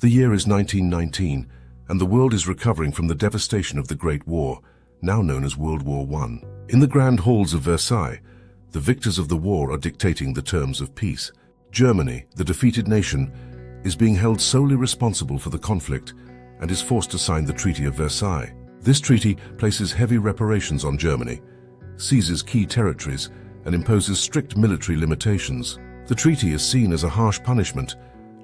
The year is 1919, and the world is recovering from the devastation of the Great War, now known as World War I. In the grand halls of Versailles, the victors of the war are dictating the terms of peace. Germany, the defeated nation, is being held solely responsible for the conflict and is forced to sign the Treaty of Versailles. This treaty places heavy reparations on Germany, seizes key territories, and imposes strict military limitations. The treaty is seen as a harsh punishment,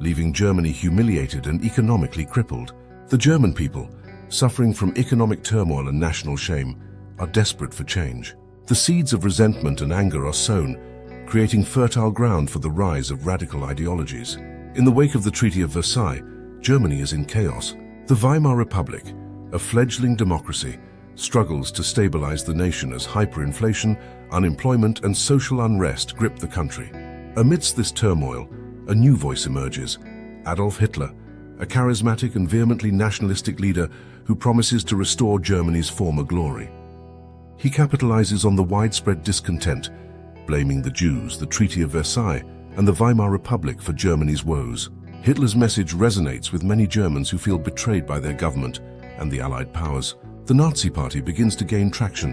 leaving Germany humiliated and economically crippled. The German people, suffering from economic turmoil and national shame, are desperate for change. The seeds of resentment and anger are sown, creating fertile ground for the rise of radical ideologies. In the wake of the Treaty of Versailles, Germany is in chaos. The Weimar Republic, a fledgling democracy, struggles to stabilize the nation as hyperinflation, unemployment, and social unrest grip the country. Amidst this turmoil, a new voice emerges: Adolf Hitler, a charismatic and vehemently nationalistic leader who promises to restore Germany's former glory. He capitalizes on the widespread discontent, blaming the Jews, the Treaty of Versailles, and the Weimar Republic for Germany's woes. Hitler's message resonates with many Germans who feel betrayed by their government and the Allied powers. The Nazi Party begins to gain traction,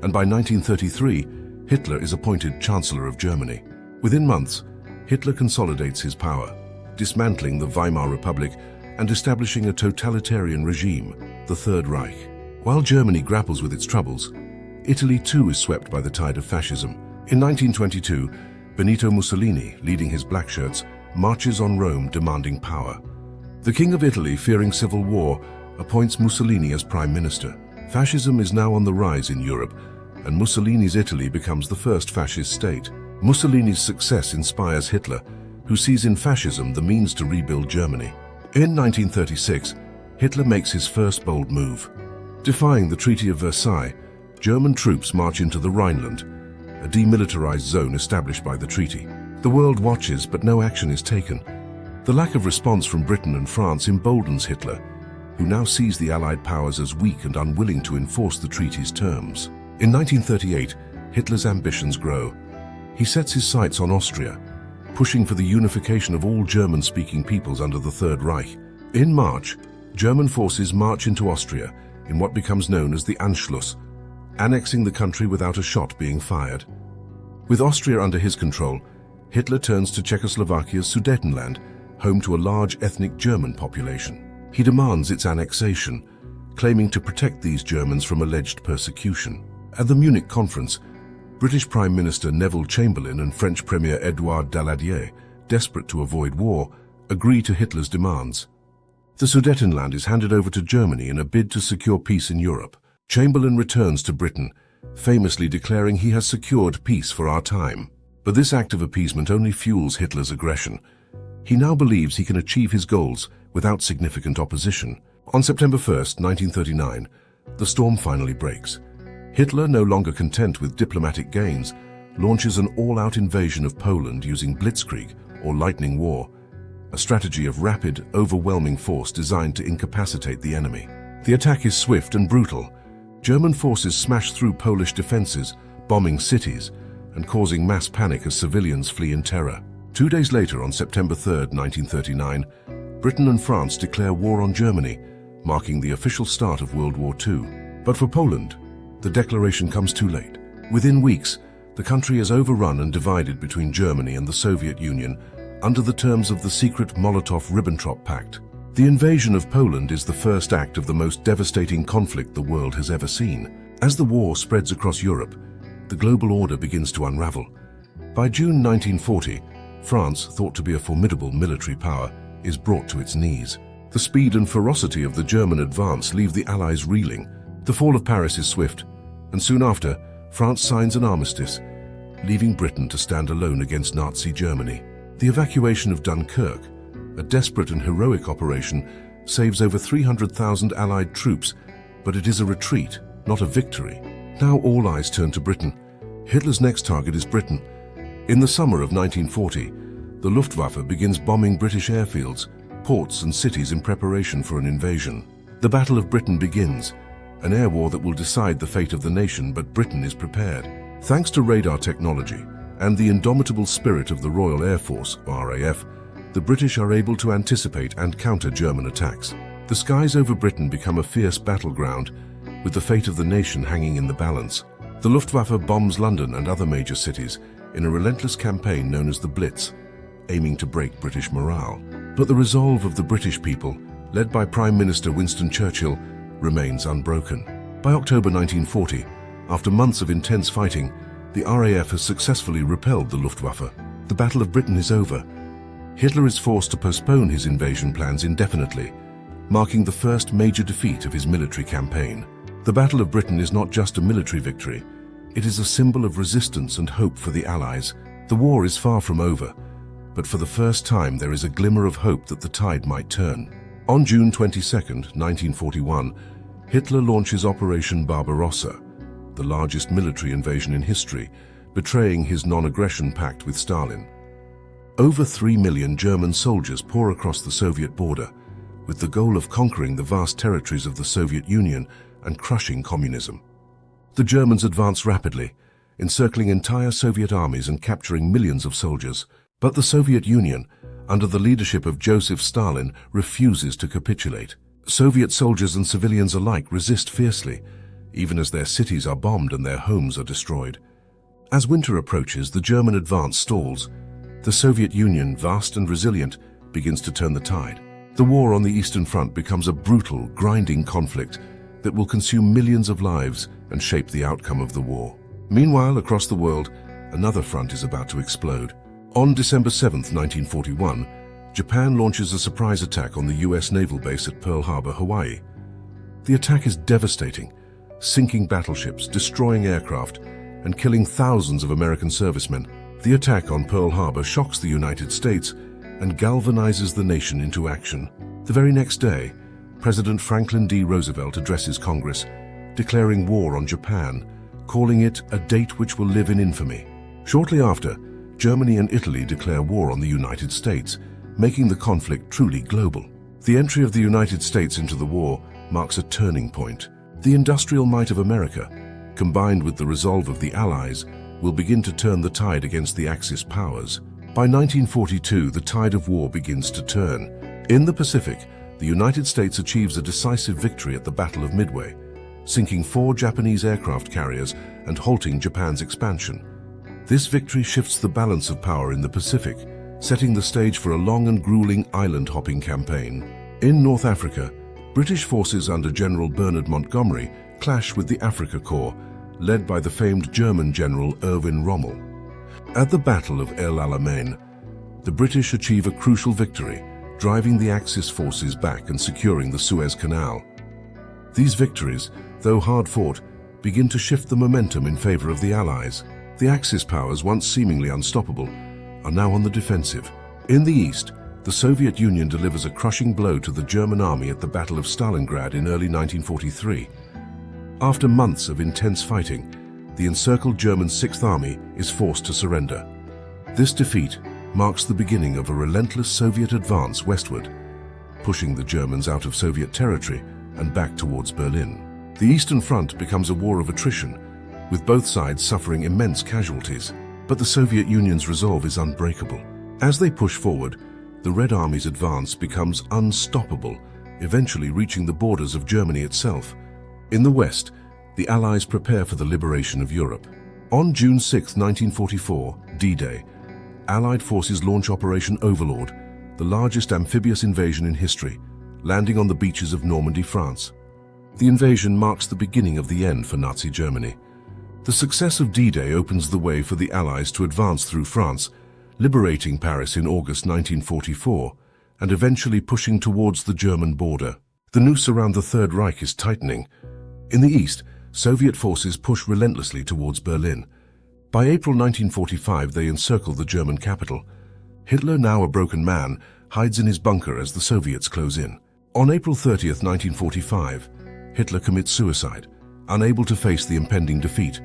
and by 1933, Hitler is appointed Chancellor of Germany. Within months, Hitler consolidates his power, dismantling the Weimar Republic and establishing a totalitarian regime, the Third Reich. While Germany grapples with its troubles, Italy too is swept by the tide of fascism. In 1922, Benito Mussolini, leading his black shirts, marches on Rome demanding power. The King of Italy, fearing civil war, appoints Mussolini as Prime Minister. Fascism is now on the rise in Europe, and Mussolini's Italy becomes the first fascist state. Mussolini's success inspires Hitler, who sees in fascism the means to rebuild Germany. In 1936, Hitler makes his first bold move. Defying the Treaty of Versailles, German troops march into the Rhineland, a demilitarized zone established by the treaty. The world watches, but no action is taken. The lack of response from Britain and France emboldens Hitler, who now sees the Allied powers as weak and unwilling to enforce the treaty's terms. In 1938, Hitler's ambitions grow. He sets his sights on Austria, pushing for the unification of all German-speaking peoples under the Third Reich. In March, German forces march into Austria in what becomes known as the Anschluss, annexing the country without a shot being fired. With Austria under his control, Hitler turns to Czechoslovakia's Sudetenland, home to a large ethnic German population. He demands its annexation, claiming to protect these Germans from alleged persecution. At the Munich conference, British Prime Minister Neville Chamberlain and French Premier Édouard Daladier, desperate to avoid war, agree to Hitler's demands. The Sudetenland is handed over to Germany in a bid to secure peace in Europe. Chamberlain returns to Britain, famously declaring he has secured peace for our time. But this act of appeasement only fuels Hitler's aggression. He now believes he can achieve his goals without significant opposition. On September 1st, 1939, the storm finally breaks. Hitler, no longer content with diplomatic gains, launches an all-out invasion of Poland using blitzkrieg, or lightning war, a strategy of rapid, overwhelming force designed to incapacitate the enemy. The attack is swift and brutal. German forces smash through Polish defenses, bombing cities, and causing mass panic as civilians flee in terror. 2 days later, on September 3rd, 1939, Britain and France declare war on Germany, marking the official start of World War II. But for Poland, the declaration comes too late. Within weeks, the country is overrun and divided between Germany and the Soviet Union under the terms of the secret Molotov-Ribbentrop Pact. The invasion of Poland is the first act of the most devastating conflict the world has ever seen. As the war spreads across Europe, the global order begins to unravel. By June 1940, France, thought to be a formidable military power, is brought to its knees. The speed and ferocity of the German advance leave the Allies reeling. The fall of Paris is swift, and soon after, France signs an armistice, leaving Britain to stand alone against Nazi Germany. The evacuation of Dunkirk, a desperate and heroic operation, saves over 300,000 Allied troops, but it is a retreat, not a victory. Now all eyes turn to Britain. Hitler's next target is Britain. In the summer of 1940, the Luftwaffe begins bombing British airfields, ports and cities in preparation for an invasion. The Battle of Britain begins, an air war that will decide the fate of the nation, but Britain is prepared. Thanks to radar technology and the indomitable spirit of the Royal Air Force, RAF, the British are able to anticipate and counter German attacks. The skies over Britain become a fierce battleground, with the fate of the nation hanging in the balance. The Luftwaffe bombs London and other major cities in a relentless campaign known as the Blitz, aiming to break British morale. But the resolve of the British people, led by Prime Minister Winston Churchill, remains unbroken. By October 1940, after months of intense fighting, the RAF has successfully repelled the Luftwaffe. The Battle of Britain is over. Hitler is forced to postpone his invasion plans indefinitely, marking the first major defeat of his military campaign. The Battle of Britain is not just a military victory, it is a symbol of resistance and hope for the Allies. The war is far from over, but for the first time there is a glimmer of hope that the tide might turn. On June 22, 1941, Hitler launches Operation Barbarossa, the largest military invasion in history, betraying his non-aggression pact with Stalin. Over 3 million German soldiers pour across the Soviet border, with the goal of conquering the vast territories of the Soviet Union and crushing communism. The Germans advance rapidly, encircling entire Soviet armies and capturing millions of soldiers. But the Soviet Union, under the leadership of Joseph Stalin, refuses to capitulate. Soviet soldiers and civilians alike resist fiercely, even as their cities are bombed and their homes are destroyed. As winter approaches, the German advance stalls. The Soviet Union, vast and resilient, begins to turn the tide. The war on the Eastern Front becomes a brutal, grinding conflict that will consume millions of lives and shape the outcome of the war. Meanwhile, across the world, another front is about to explode. On December 7, 1941, Japan launches a surprise attack on the US naval base at Pearl Harbor, Hawaii. The attack is devastating, sinking battleships, destroying aircraft, and killing thousands of American servicemen. The attack on Pearl Harbor shocks the United States and galvanizes the nation into action. The very next day, President Franklin D. Roosevelt addresses Congress, declaring war on Japan, calling it a date which will live in infamy. Shortly after, Germany and Italy declare war on the United States, making the conflict truly global. The entry of the United States into the war marks a turning point. The industrial might of America, combined with the resolve of the Allies, will begin to turn the tide against the Axis powers. By 1942, the tide of war begins to turn. In the Pacific, the United States achieves a decisive victory at the Battle of Midway, sinking 4 Japanese aircraft carriers and halting Japan's expansion. This victory shifts the balance of power in the Pacific, setting the stage for a long and grueling island-hopping campaign. In North Africa, British forces under General Bernard Montgomery clash with the Afrika Korps, led by the famed German General Erwin Rommel. At the Battle of El Alamein, the British achieve a crucial victory, driving the Axis forces back and securing the Suez Canal. These victories, though hard-fought, begin to shift the momentum in favor of the Allies. The Axis powers, once seemingly unstoppable, are now on the defensive. In the east, the Soviet Union delivers a crushing blow to the German army at the Battle of Stalingrad in early 1943. After months of intense fighting, the encircled German Sixth Army is forced to surrender. This defeat marks the beginning of a relentless Soviet advance westward, pushing the Germans out of Soviet territory and back towards Berlin. The Eastern Front becomes a war of attrition, with both sides suffering immense casualties. But the Soviet Union's resolve is unbreakable. As they push forward, the Red Army's advance becomes unstoppable, eventually reaching the borders of Germany itself. In the West, the Allies prepare for the liberation of Europe. On June 6, 1944, D-Day, Allied forces launch Operation Overlord, the largest amphibious invasion in history, landing on the beaches of Normandy, France. The invasion marks the beginning of the end for Nazi Germany. The success of D-Day opens the way for the Allies to advance through France, liberating Paris in August 1944, and eventually pushing towards the German border. The noose around the Third Reich is tightening. In the east, Soviet forces push relentlessly towards Berlin. By April 1945, they encircle the German capital. Hitler, now a broken man, hides in his bunker as the Soviets close in. On April 30, 1945, Hitler commits suicide, unable to face the impending defeat.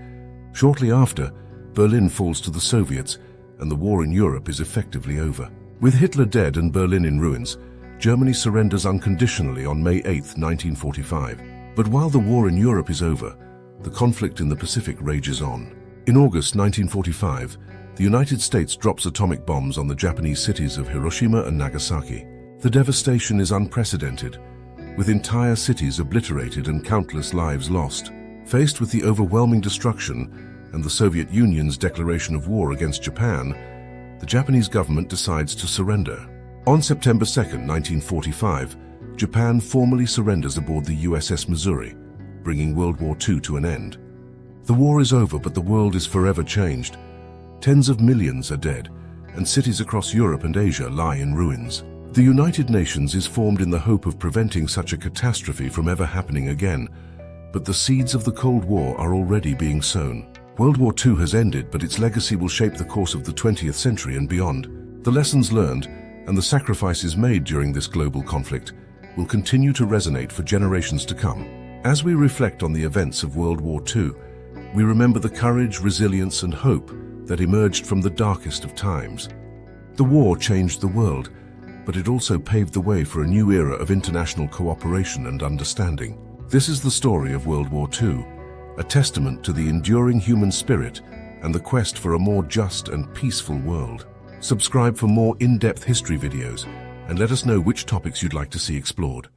Shortly after, Berlin falls to the Soviets, and the war in Europe is effectively over. With Hitler dead and Berlin in ruins, Germany surrenders unconditionally on May 8, 1945. But while the war in Europe is over, the conflict in the Pacific rages on. In August 1945, The United States drops atomic bombs on the Japanese cities of Hiroshima and Nagasaki. The devastation is unprecedented, with entire cities obliterated and countless lives lost. Faced with the overwhelming destruction and the Soviet Union's declaration of war against Japan, the Japanese government decides to surrender. On September 2, 1945, Japan formally surrenders aboard the USS Missouri, bringing World War II to an end. The war is over, but the world is forever changed. Tens of millions are dead, and cities across Europe and Asia lie in ruins. The United Nations is formed in the hope of preventing such a catastrophe from ever happening again, but the seeds of the Cold War are already being sown. World War II has ended, but its legacy will shape the course of the 20th century and beyond. The lessons learned and the sacrifices made during this global conflict will continue to resonate for generations to come. As we reflect on the events of World War II, we remember the courage, resilience, and hope that emerged from the darkest of times. The war changed the world, but it also paved the way for a new era of international cooperation and understanding. This is the story of World War II, a testament to the enduring human spirit and the quest for a more just and peaceful world. Subscribe for more in-depth history videos and let us know which topics you'd like to see explored.